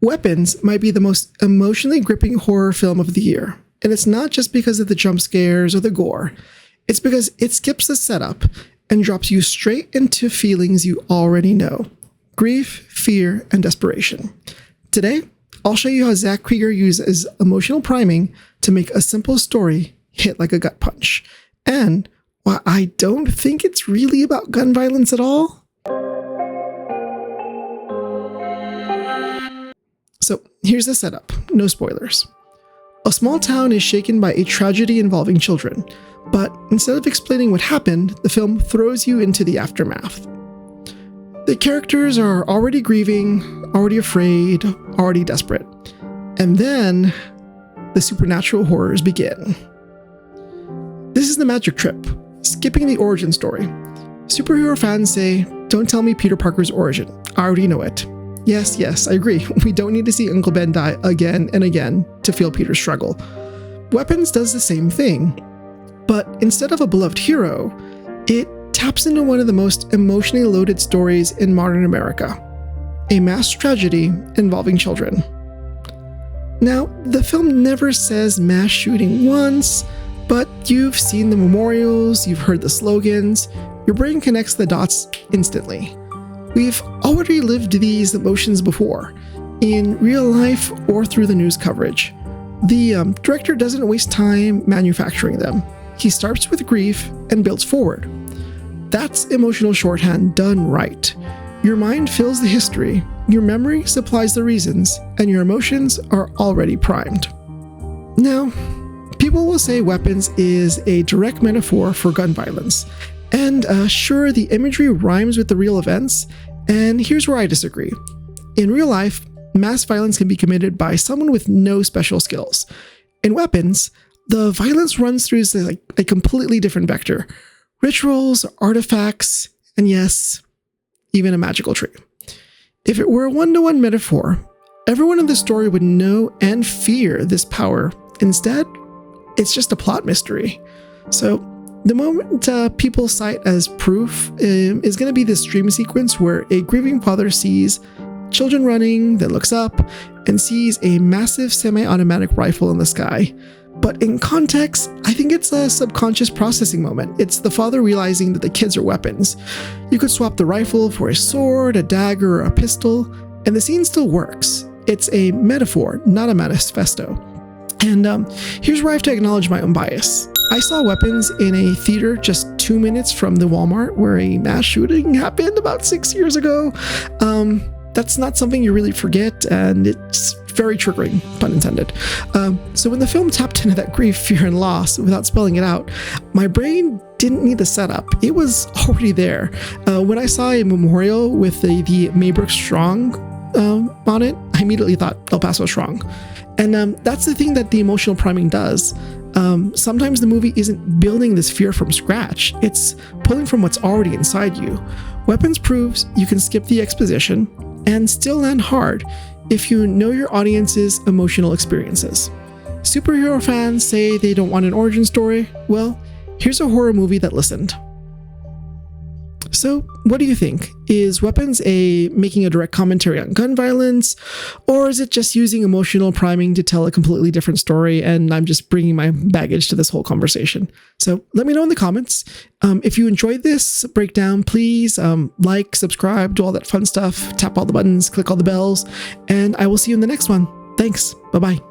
Weapons might be the most emotionally gripping horror film of the year. And it's not just because of the jump scares or the gore. It's because it skips the setup and drops you straight into feelings you already know. Grief, fear, and desperation. Today, I'll show you how Zach Cregger uses emotional priming to make a simple story hit like a gut punch. And while I don't think it's really about gun violence at all. So here's the setup, no spoilers. A small town is shaken by a tragedy involving children, but instead of explaining what happened, the film throws you into the aftermath. The characters are already grieving, already afraid, already desperate. And then the supernatural horrors begin. This is the magic trip, skipping the origin story. Superhero fans say, don't tell me Peter Parker's origin. I already know it. Yes, I agree. We don't need to see Uncle Ben die again and again to feel Peter's struggle. Weapons does the same thing, but instead of a beloved hero, it taps into one of the most emotionally loaded stories in modern America, a mass tragedy involving children. Now, the film never says mass shooting once, but you've seen the memorials, you've heard the slogans, your brain connects the dots instantly. We've already lived these emotions before, in real life or through the news coverage. The director doesn't waste time manufacturing them. He starts with grief and builds forward. That's emotional shorthand done right. Your mind fills the history, your memory supplies the reasons, and your emotions are already primed. Now, people will say Weapons is a direct metaphor for gun violence. And sure, the imagery rhymes with the real events, and here's where I disagree. In real life, mass violence can be committed by someone with no special skills. In Weapons, the violence runs through a completely different vector. Rituals, artifacts, and yes, even a magical tree. If it were a one-to-one metaphor, everyone in the story would know and fear this power. Instead, it's just a plot mystery. So, the moment people cite as proof is going to be this dream sequence where a grieving father sees children running, then looks up and sees a massive semi-automatic rifle in the sky. But in context, I think it's a subconscious processing moment. It's the father realizing that the kids are weapons. You could swap the rifle for a sword, a dagger, or a pistol, and the scene still works. It's a metaphor, not a manifesto. And here's where I have to acknowledge my own bias. I saw Weapons in a theater just 2 minutes from the Walmart where a mass shooting happened about 6 years ago. That's not something you really forget, and it's very triggering, pun intended. So when the film tapped into that grief, fear, and loss without spelling it out, my brain didn't need the setup. It was already there. When I saw a memorial with the Maybrook Strong on it, I immediately thought El Paso Strong. And that's the thing that the emotional priming does. Sometimes the movie isn't building this fear from scratch. It's pulling from what's already inside you. Weapons proves you can skip the exposition and still land hard if you know your audience's emotional experiences. Superhero fans say they don't want an origin story. Well, here's a horror movie that listened. So, what do you think? Is Weapons making a direct commentary on gun violence, or is it just using emotional priming to tell a completely different story, and I'm just bringing my baggage to this whole conversation? So, let me know in the comments. If you enjoyed this breakdown, please like, subscribe, do all that fun stuff, tap all the buttons, click all the bells, and I will see you in the next one. Thanks. Bye-bye.